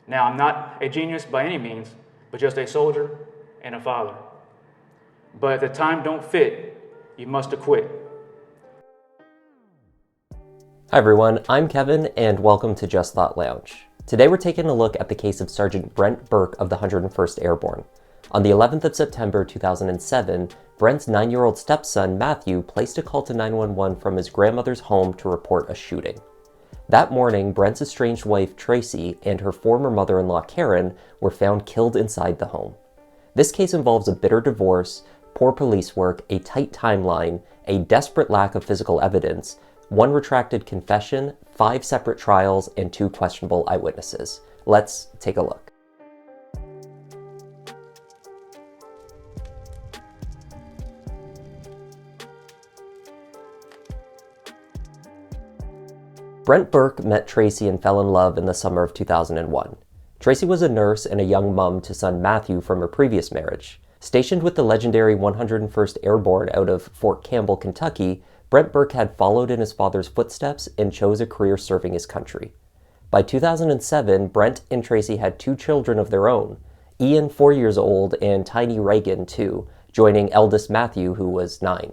Now, I'm not a genius by any means, but just a soldier and a father. But if the time don't fit, you must acquit. Hi everyone, I'm Kevin and welcome to Just Thought Lounge. Today we're taking a look at the case of Sergeant Brent Burke of the 101st Airborne. On the 11th of September 2007, Brent's 9-year-old stepson Matthew placed a call to 911 from his grandmother's home to report a shooting. That morning, Brent's estranged wife Tracy and her former mother-in-law Karen were found killed inside the home. This case involves a bitter divorce, poor police work, a tight timeline, a desperate lack of physical evidence, one retracted confession, 5 separate trials, and 2 questionable eyewitnesses. Let's take a look. Brent Burke met Tracy and fell in love in the summer of 2001. Tracy was a nurse and a young mom to son Matthew from her previous marriage. Stationed with the legendary 101st Airborne out of Fort Campbell, Kentucky, Brent Burke had followed in his father's footsteps and chose a career serving his country. By 2007, Brent and Tracy had 2 children of their own, Ian, 4 years old, and tiny Reagan, 2, joining eldest Matthew, who was 9.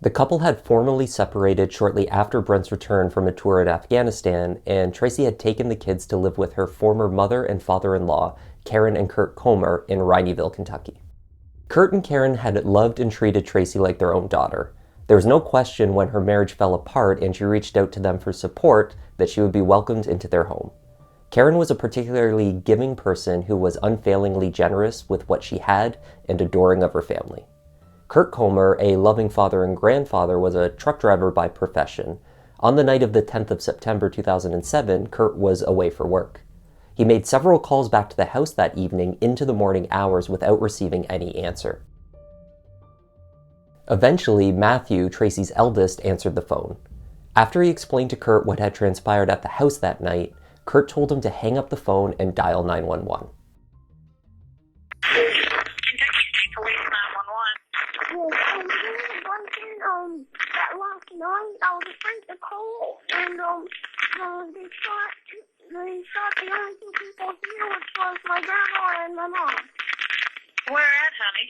The couple had formally separated shortly after Brent's return from a tour in Afghanistan, and Tracy had taken the kids to live with her former mother and father-in-law, Karen and Kurt Comer, in Rhineville, Kentucky. Kurt and Karen had loved and treated Tracy like their own daughter. There was no question when her marriage fell apart and she reached out to them for support that she would be welcomed into their home. Karen was a particularly giving person who was unfailingly generous with what she had and adoring of her family. Kurt Comer, a loving father and grandfather, was a truck driver by profession. On the night of the 10th of September 2007, Kurt was away for work. He made several calls back to the house that evening into the morning hours without receiving any answer. Eventually, Matthew, Tracy's eldest, answered the phone. After he explained to Kurt what had transpired at the house that night, Kurt told him to hang up the phone and dial 911. Kentucky State Police 911. That last night I was afraid to call, and they shot the only 2 people here, which was my grandma and my mom. Where at, honey?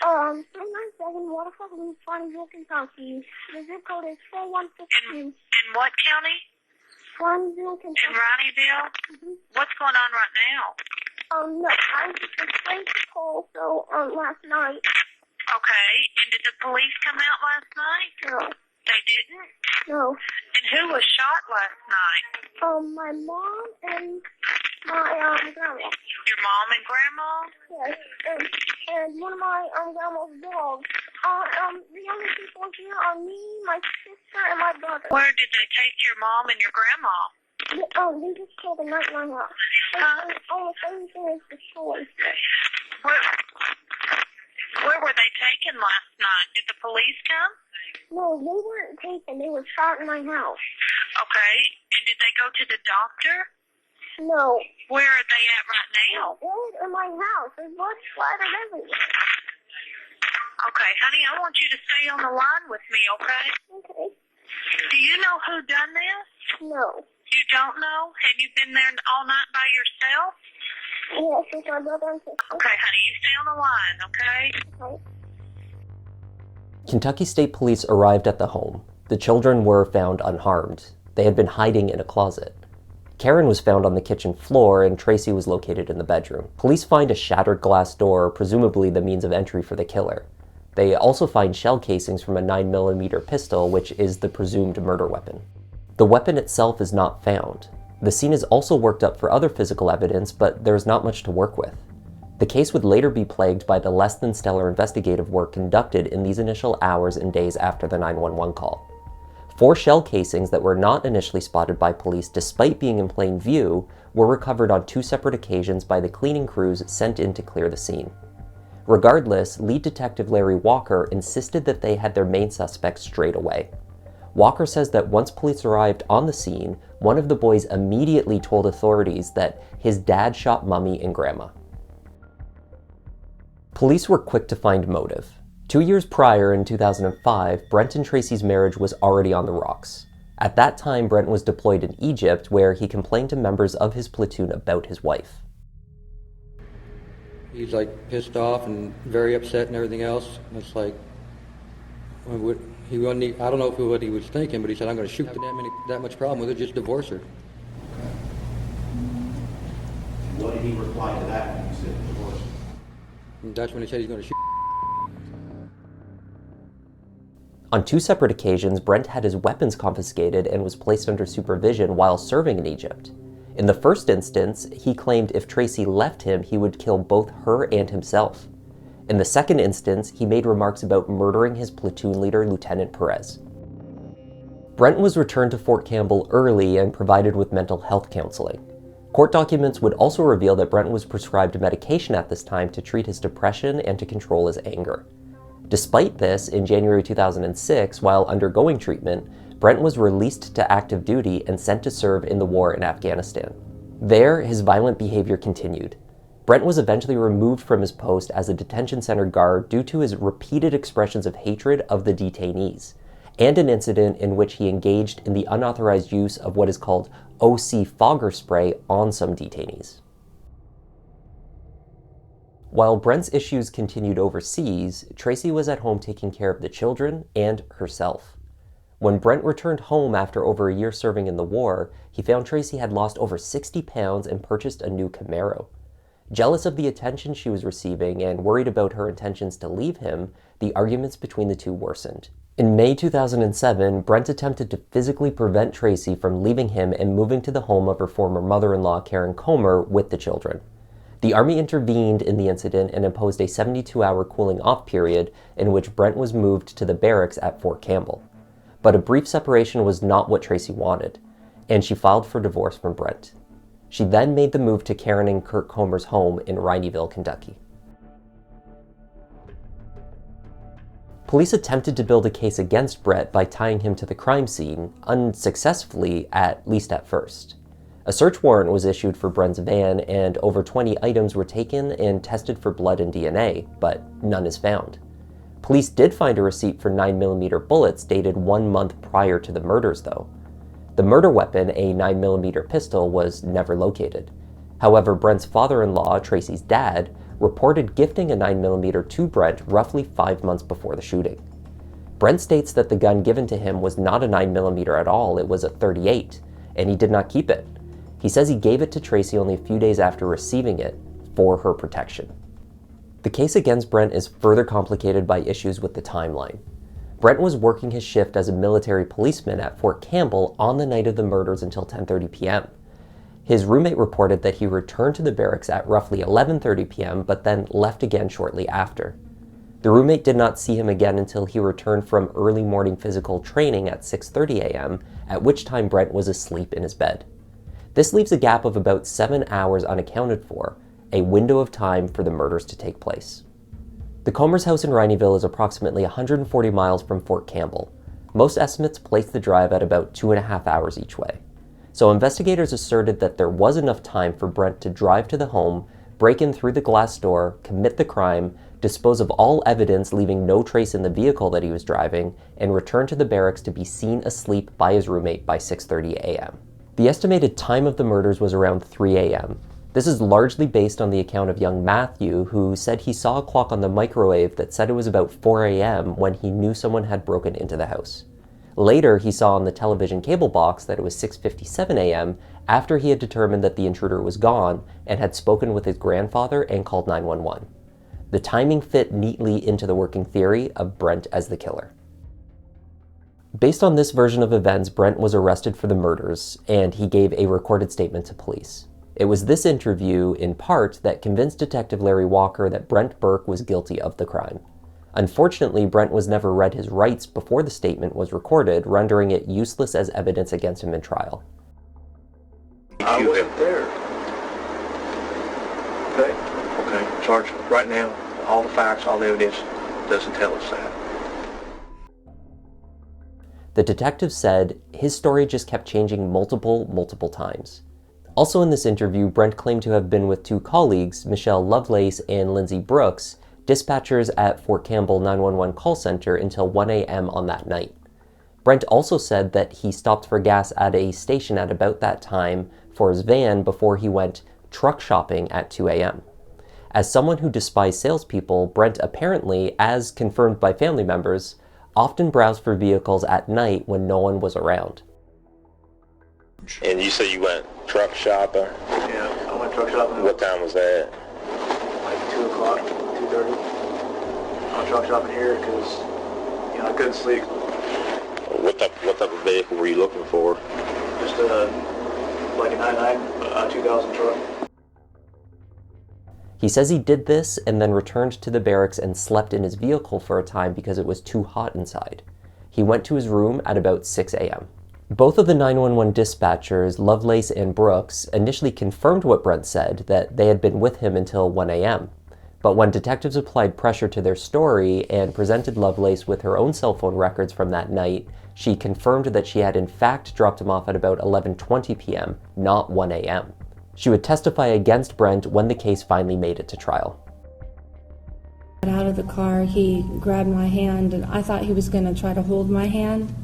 397 Waterfall Loop, Rhineville, Kentucky. The zip code is 4162. In what county? Rhineville, Kentucky. In Rhineville? Mm-hmm. What's going on right now? No, I just explained the call, last night. Okay, and did the police come out last night? No. They didn't? No. And who was shot last night? My mom and my, grandma. Your mom and grandma? Yes, and one of my, grandma's dogs. The only people here are me, my sister, and my brother. Where did they take your mom and your grandma? They just killed them right in my house. Almost everything is destroyed. Where were they taken last night? Did the police come? No, they weren't taken. They were shot in my house. Okay. And did they go to the doctor? No. Where are they at right now? They're in my house. There's blood splattered everywhere. Okay, honey, I want you to stay on the line with me, okay? Okay. Do you know who done this? No. You don't know? Have you been there all night by yourself? Yes, with my brother and sister. Okay, honey, you stay on the line, okay? Okay. Kentucky State Police arrived at the home. The children were found unharmed. They had been hiding in a closet. Karen was found on the kitchen floor and Tracy was located in the bedroom. Police find a shattered glass door, presumably the means of entry for the killer. They also find shell casings from a 9mm pistol, which is the presumed murder weapon. The weapon itself is not found. The scene is also worked up for other physical evidence, but there's not much to work with. The case would later be plagued by the less than stellar investigative work conducted in these initial hours and days after the 911 call. 4 shell casings that were not initially spotted by police despite being in plain view were recovered on 2 separate occasions by the cleaning crews sent in to clear the scene. Regardless, lead detective Larry Walker insisted that they had their main suspect straight away. Walker says that once police arrived on the scene, one of the boys immediately told authorities that his dad shot Mummy and Grandma. Police were quick to find motive. 2 years prior, in 2005, Brent and Tracy's marriage was already on the rocks. At that time, Brent was deployed in Egypt, where he complained to members of his platoon about his wife. He's like pissed off and very upset and everything else. And it's like, I don't know what he was thinking, but he said, I'm going to shoot that much problem with it, just divorce her. What did he reply to that when you said divorce? And that's when he said he's going to shoot. On 2 separate occasions, Brent had his weapons confiscated and was placed under supervision while serving in Egypt. In the first instance, he claimed if Tracy left him, he would kill both her and himself. In the second instance, he made remarks about murdering his platoon leader, Lieutenant Perez. Brent was returned to Fort Campbell early and provided with mental health counseling. Court documents would also reveal that Brent was prescribed medication at this time to treat his depression and to control his anger. Despite this, in January 2006, while undergoing treatment, Brent was released to active duty and sent to serve in the war in Afghanistan. There, his violent behavior continued. Brent was eventually removed from his post as a detention center guard due to his repeated expressions of hatred of the detainees, and an incident in which he engaged in the unauthorized use of what is called OC fogger spray on some detainees. While Brent's issues continued overseas, Tracy was at home taking care of the children and herself. When Brent returned home after over a year serving in the war, he found Tracy had lost over 60 pounds and purchased a new Camaro. Jealous of the attention she was receiving and worried about her intentions to leave him, the arguments between the two worsened. In May 2007, Brent attempted to physically prevent Tracy from leaving him and moving to the home of her former mother-in-law, Karen Comer, with the children. The Army intervened in the incident and imposed a 72-hour cooling-off period in which Brent was moved to the barracks at Fort Campbell. But a brief separation was not what Tracy wanted, and she filed for divorce from Brent. She then made the move to Karen and Kurt Comer's home in Rhineville, Kentucky. Police attempted to build a case against Brent by tying him to the crime scene, unsuccessfully, at least at first. A search warrant was issued for Brent's van, and over 20 items were taken and tested for blood and DNA, but none is found. Police did find a receipt for 9mm bullets dated 1 month prior to the murders, though. The murder weapon, a 9mm pistol, was never located. However, Brent's father-in-law, Tracy's dad, reported gifting a 9mm to Brent roughly 5 months before the shooting. Brent states that the gun given to him was not a 9mm at all, it was a .38, and he did not keep it. He says he gave it to Tracy only a few days after receiving it, for her protection. The case against Brent is further complicated by issues with the timeline. Brent was working his shift as a military policeman at Fort Campbell on the night of the murders until 10:30 p.m. His roommate reported that he returned to the barracks at roughly 11:30 p.m., but then left again shortly after. The roommate did not see him again until he returned from early morning physical training at 6:30 a.m., at which time Brent was asleep in his bed. This leaves a gap of about 7 hours unaccounted for, a window of time for the murders to take place. The Comer's house in Rhineville is approximately 140 miles from Fort Campbell. Most estimates place the drive at about 2.5 hours each way. So investigators asserted that there was enough time for Brent to drive to the home, break in through the glass door, commit the crime, dispose of all evidence leaving no trace in the vehicle that he was driving, and return to the barracks to be seen asleep by his roommate by 6:30 a.m. The estimated time of the murders was around 3 a.m. This is largely based on the account of young Matthew, who said he saw a clock on the microwave that said it was about 4 a.m. when he knew someone had broken into the house. Later, he saw on the television cable box that it was 6:57 a.m. after he had determined that the intruder was gone and had spoken with his grandfather and called 911. The timing fit neatly into the working theory of Brent as the killer. Based on this version of events, Brent was arrested for the murders, and he gave a recorded statement to police. It was this interview, in part, that convinced Detective Larry Walker that Brent Burke was guilty of the crime. Unfortunately, Brent was never read his rights before the statement was recorded, rendering it useless as evidence against him in trial. I wasn't there. Okay, Sarge, right now, all the facts, all the evidence doesn't tell us that. The detective said his story just kept changing multiple times. Also in this interview, Brent claimed to have been with two colleagues, Michelle Lovelace and Lindsay Brooks, dispatchers at Fort Campbell 911 call center until 1 a.m. on that night. Brent also said that he stopped for gas at a station at about that time for his van before he went truck shopping at 2 a.m. As someone who despised salespeople, Brent apparently, as confirmed by family members, often browsed for vehicles at night when no one was around. And you say you went truck shopping? Yeah, I went truck shopping. What time was that? Like 2 o'clock, 2:30. I went truck shopping here because, I couldn't sleep. What type of vehicle were you looking for? Just like a 99 2000 truck. He says he did this and then returned to the barracks and slept in his vehicle for a time because it was too hot inside. He went to his room at about 6 a.m. Both of the 911 dispatchers, Lovelace and Brooks, initially confirmed what Brent said, that they had been with him until 1 a.m. But when detectives applied pressure to their story and presented Lovelace with her own cell phone records from that night, she confirmed that she had in fact dropped him off at about 11:20 p.m., not 1 a.m. She would testify against Brent when the case finally made it to trial. Out of the car, he grabbed my hand, and I thought he was going to try to hold my hand,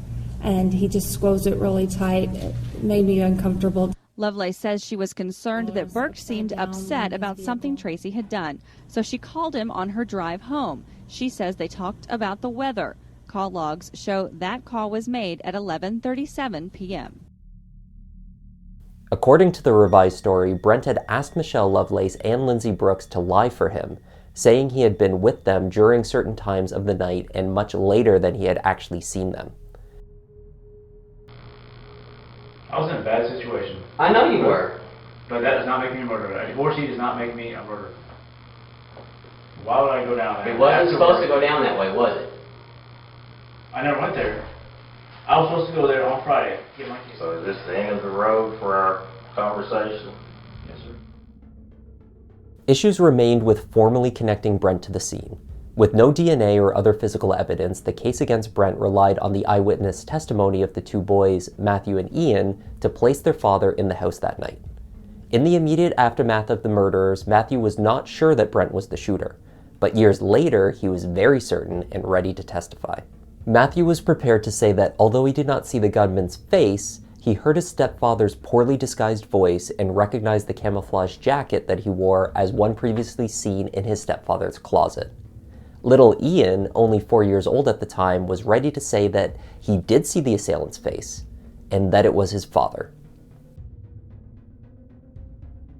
and he just squeezed it really tight. It made me uncomfortable. Lovelace says she was concerned that Burke seemed upset about something Tracy had done, so she called him on her drive home. She says they talked about the weather. Call logs show that call was made at 11:37 p.m. According to the revised story, Brent had asked Michelle Lovelace and Lindsay Brooks to lie for him, saying he had been with them during certain times of the night and much later than he had actually seen them. I was in a bad situation. I know you were. But that does not make me a murderer. A divorcee does not make me a murderer. Why would I go down there? It wasn't supposed to go down that way, was it? I never went there. I was supposed to go there on Friday. Get my keys. So is this the end of the road for our conversation? Yes, sir. Issues remained with formally connecting Brent to the scene. With no DNA or other physical evidence, the case against Brent relied on the eyewitness testimony of the two boys, Matthew and Ian, to place their father in the house that night. In the immediate aftermath of the murders, Matthew was not sure that Brent was the shooter, but years later, he was very certain and ready to testify. Matthew was prepared to say that although he did not see the gunman's face, he heard his stepfather's poorly disguised voice and recognized the camouflage jacket that he wore as one previously seen in his stepfather's closet. Little Ian, only 4 years old at the time, was ready to say that he did see the assailant's face, and that it was his father.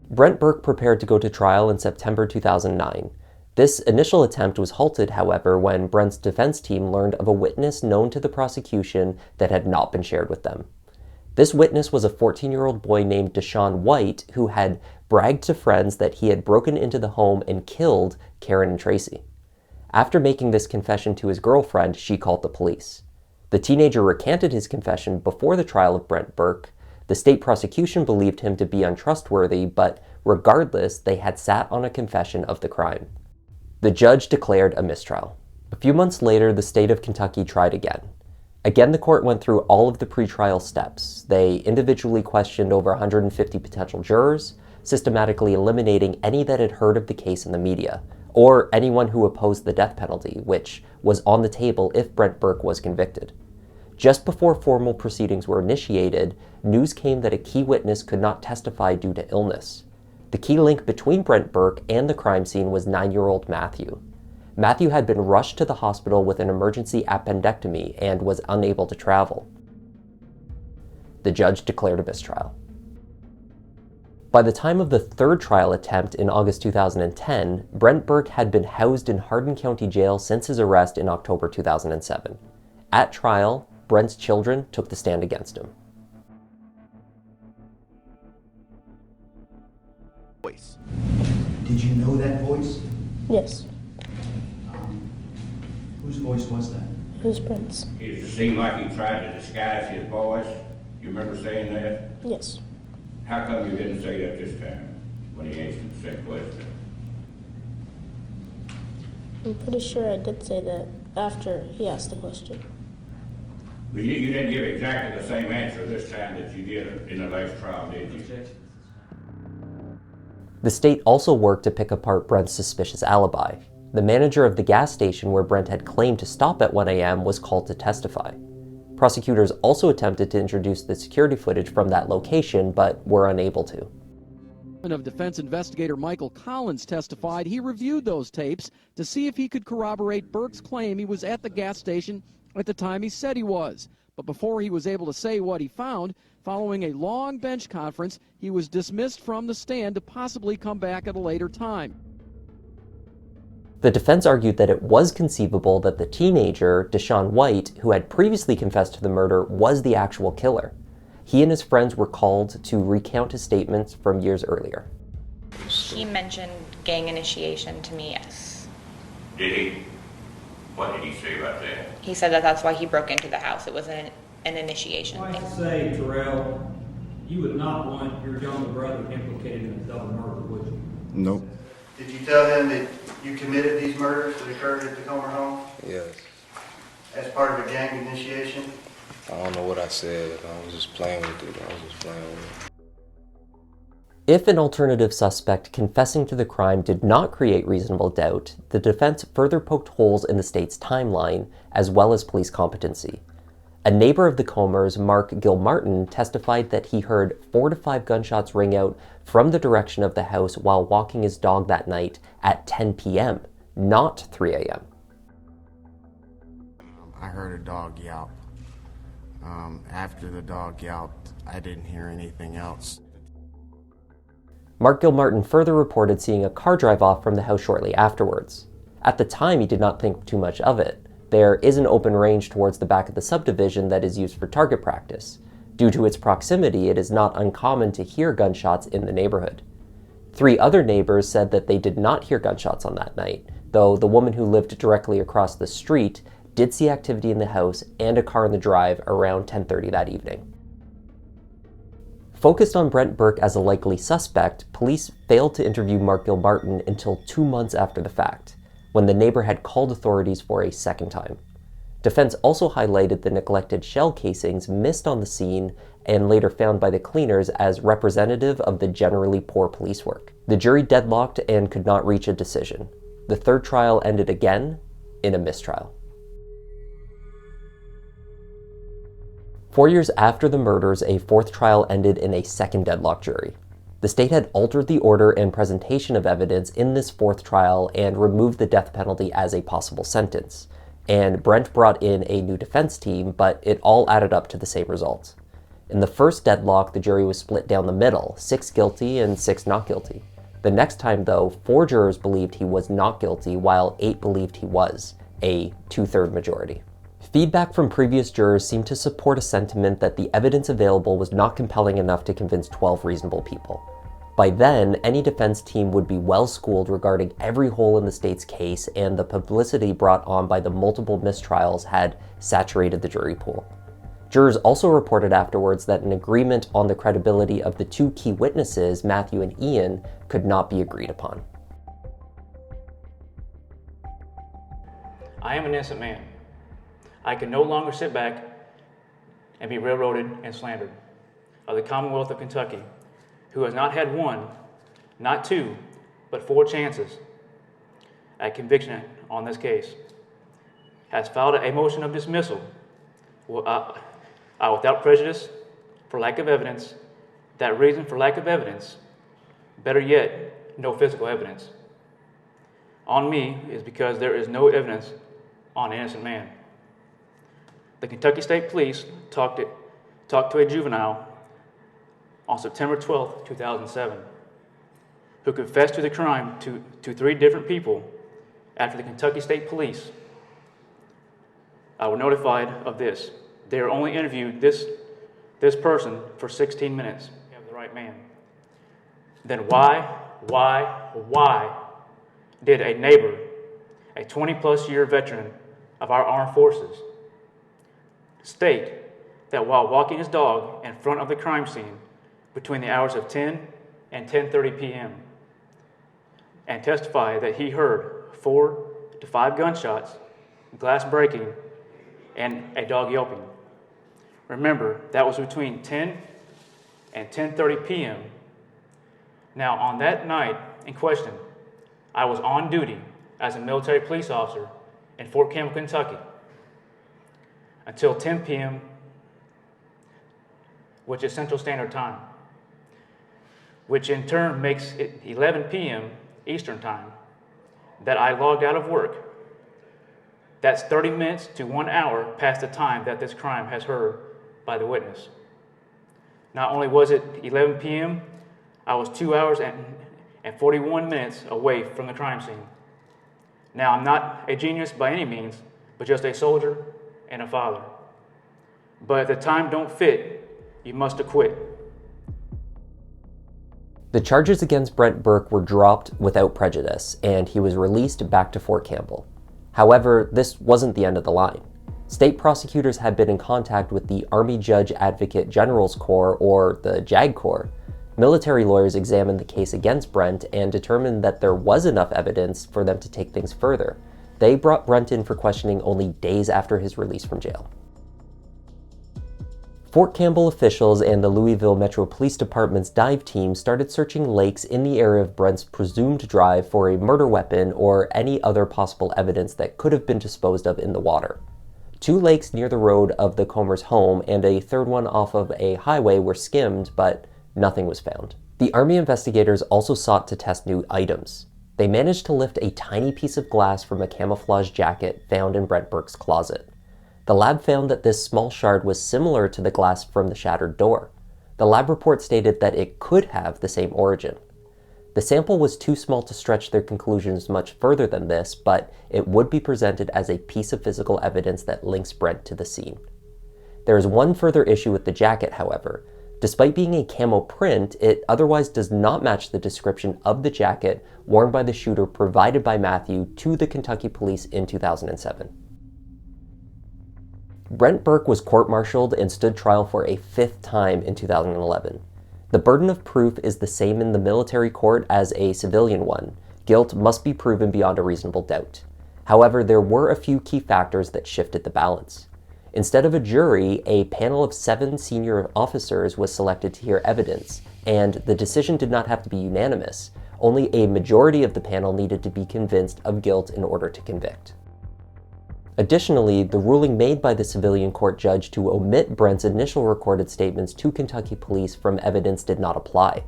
Brent Burke prepared to go to trial in September 2009. This initial attempt was halted, however, when Brent's defense team learned of a witness known to the prosecution that had not been shared with them. This witness was a 14-year-old boy named Deshaun White who had bragged to friends that he had broken into the home and killed Karen and Tracy. After making this confession to his girlfriend, she called the police. The teenager recanted his confession before the trial of Brent Burke. The state prosecution believed him to be untrustworthy, but regardless, they had sat on a confession of the crime. The judge declared a mistrial. A few months later, the state of Kentucky tried again. Again, the court went through all of the pretrial steps. They individually questioned over 150 potential jurors, systematically eliminating any that had heard of the case in the media, or anyone who opposed the death penalty, which was on the table if Brent Burke was convicted. Just before formal proceedings were initiated, news came that a key witness could not testify due to illness. The key link between Brent Burke and the crime scene was 9-year-old Matthew. Matthew had been rushed to the hospital with an emergency appendectomy and was unable to travel. The judge declared a mistrial. By the time of the third trial attempt in August 2010, Brent Burke had been housed in Hardin County Jail since his arrest in October 2007. At trial, Brent's children took the stand against him. Voice. Did you know that voice? Yes. Whose voice was that? It was Brent's. It seemed like he tried to disguise his voice. You remember saying that? Yes. How come you didn't say that this time when he asked him the same question? I'm pretty sure I did say that after he asked the question. But you didn't give exactly the same answer this time that you did in the last trial, did you? The state also worked to pick apart Brent's suspicious alibi. The manager of the gas station where Brent had claimed to stop at 1 a.m. was called to testify. Prosecutors also attempted to introduce the security footage from that location, but were unable to. Of defense investigator Michael Collins testified he reviewed those tapes to see if he could corroborate Burke's claim he was at the gas station at the time he said he was. But before he was able to say what he found, following a long bench conference, he was dismissed from the stand to possibly come back at a later time. The defense argued that it was conceivable that the teenager, Deshaun White, who had previously confessed to the murder, was the actual killer. He and his friends were called to recount his statements from years earlier. He mentioned gang initiation to me, yes. Did he? What did he say about that? He said that that's why he broke into the house. It was an initiation I thing. say, Terrell, you would not want your younger brother implicated in a double murder, would you? Nope. Did you tell him that you committed these murders that occurred at the Comer home Yes. as part of a gang initiation? I don't know what I said. I was just playing with it. If an alternative suspect confessing to the crime did not create reasonable doubt, the defense further poked holes in the state's timeline, as well as police competency. A neighbor of the Comers, Mark Gilmartin, testified that he heard 4 to 5 gunshots ring out from the direction of the house while walking his dog that night at 10 p.m., not 3 a.m. I heard a dog yelp. After the dog yelped, I didn't hear anything else. Mark Gilmartin further reported seeing a car drive off from the house shortly afterwards. At the time, he did not think too much of it. There is an open range towards the back of the subdivision that is used for target practice. Due to its proximity, it is not uncommon to hear gunshots in the neighborhood. 3 other neighbors said that they did not hear gunshots on that night, though the woman who lived directly across the street did see activity in the house and a car in the drive around 10:30 that evening. Focused on Brent Burke as a likely suspect, police failed to interview Mark Gilmartin until 2 months after the fact, when the neighbor had called authorities for a second time. Defense also highlighted the neglected shell casings missed on the scene and later found by the cleaners as representative of the generally poor police work. The jury deadlocked and could not reach a decision. The third trial ended again in a mistrial. 4 years after the murders, a 4th trial ended in a second deadlock jury. The state had altered the order and presentation of evidence in this 4th trial and removed the death penalty as a possible sentence. And Brent brought in a new defense team, but it all added up to the same result. In the first deadlock, the jury was split down the middle, 6 guilty and 6 not guilty. The next time, though, 4 jurors believed he was not guilty, while 8 believed he was, a 2/3 majority. Feedback from previous jurors seemed to support a sentiment that the evidence available was not compelling enough to convince 12 reasonable people. By then, any defense team would be well schooled regarding every hole in the state's case, and the publicity brought on by the multiple mistrials had saturated the jury pool. Jurors also reported afterwards that an agreement on the credibility of the 2 key witnesses, Matthew and Ian, could not be agreed upon. I am an innocent man. I can no longer sit back and be railroaded and slandered of the Commonwealth of Kentucky, who has not had 1, not 2, but 4 chances at conviction on this case, has filed a motion of dismissal without prejudice for lack of evidence. That reason for lack of evidence, better yet, no physical evidence, on me is because there is no evidence on an innocent man. The Kentucky State Police talked to a juvenile on September 12, 2007, who confessed to the crime to 3 different people after the Kentucky State Police were notified of this. They only interviewed this person for 16 minutes. You have the right man. Then why did a neighbor, a 20-plus year veteran of our armed forces, state that while walking his dog in front of the crime scene between the hours of 10 and 10:30 p.m. and testify that he heard 4 to 5 gunshots, glass breaking, and a dog yelping? Remember, that was between 10 and 10:30 p.m. Now, on that night in question, I was on duty as a military police officer in Fort Campbell, Kentucky, until 10 p.m. which is Central Standard Time, which in turn makes it 11 p.m. Eastern Time, that I logged out of work. That's 30 minutes to 1 hour past the time that this crime has heard by the witness. Not only was it 11 p.m., I was 2 hours and 41 minutes away from the crime scene. Now, I'm not a genius by any means, but just a soldier and a father. But if the time don't fit, you must acquit. The charges against Brent Burke were dropped without prejudice, and he was released back to Fort Campbell. However, this wasn't the end of the line. State prosecutors had been in contact with the Army Judge Advocate General's Corps, or the JAG Corps. Military lawyers examined the case against Brent and determined that there was enough evidence for them to take things further. They brought Brent in for questioning only days after his release from jail. Fort Campbell officials and the Louisville Metro Police Department's dive team started searching lakes in the area of Brent's presumed drive for a murder weapon or any other possible evidence that could have been disposed of in the water. 2 lakes near the road of the Comer's home and a third one off of a highway were skimmed, but nothing was found. The Army investigators also sought to test new items. They managed to lift a tiny piece of glass from a camouflage jacket found in Brent Burke's closet. The lab found that this small shard was similar to the glass from the shattered door. The lab report stated that it could have the same origin. The sample was too small to stretch their conclusions much further than this, but it would be presented as a piece of physical evidence that links Brent to the scene. There is one further issue with the jacket, however. Despite being a camo print, it otherwise does not match the description of the jacket worn by the shooter provided by Matthew to the Kentucky police in 2007. Brent Burke was court-martialed and stood trial for a 5th time in 2011. The burden of proof is the same in the military court as a civilian one. Guilt must be proven beyond a reasonable doubt. However, there were a few key factors that shifted the balance. Instead of a jury, a panel of 7 senior officers was selected to hear evidence, and the decision did not have to be unanimous. Only a majority of the panel needed to be convinced of guilt in order to convict. Additionally, the ruling made by the civilian court judge to omit Brent's initial recorded statements to Kentucky police from evidence did not apply.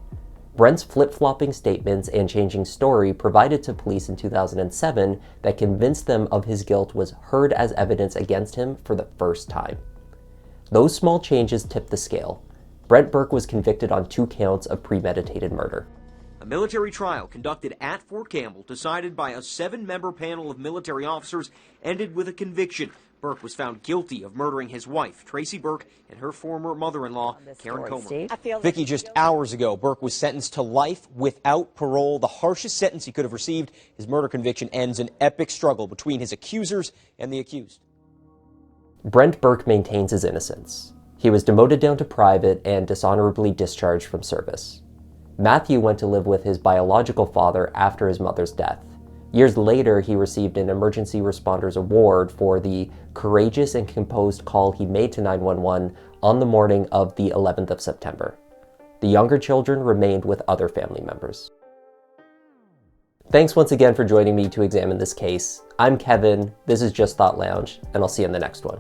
Brent's flip-flopping statements and changing story provided to police in 2007 that convinced them of his guilt was heard as evidence against him for the first time. Those small changes tipped the scale. Brent Burke was convicted on 2 counts of premeditated murder. A military trial conducted at Fort Campbell, decided by a 7-member panel of military officers, ended with a conviction. Burke was found guilty of murdering his wife, Tracy Burke, and her former mother-in-law, Karen Comer. Vicki, just hours ago, Burke was sentenced to life without parole, the harshest sentence he could have received. His murder conviction ends an epic struggle between his accusers and the accused. Brent Burke maintains his innocence. He was demoted down to private and dishonorably discharged from service. Matthew went to live with his biological father after his mother's death. Years later, he received an Emergency Responders Award for the courageous and composed call he made to 911 on the morning of the 11th of September. The younger children remained with other family members. Thanks once again for joining me to examine this case. I'm Kevin, this is Just Thought Lounge, and I'll see you in the next one.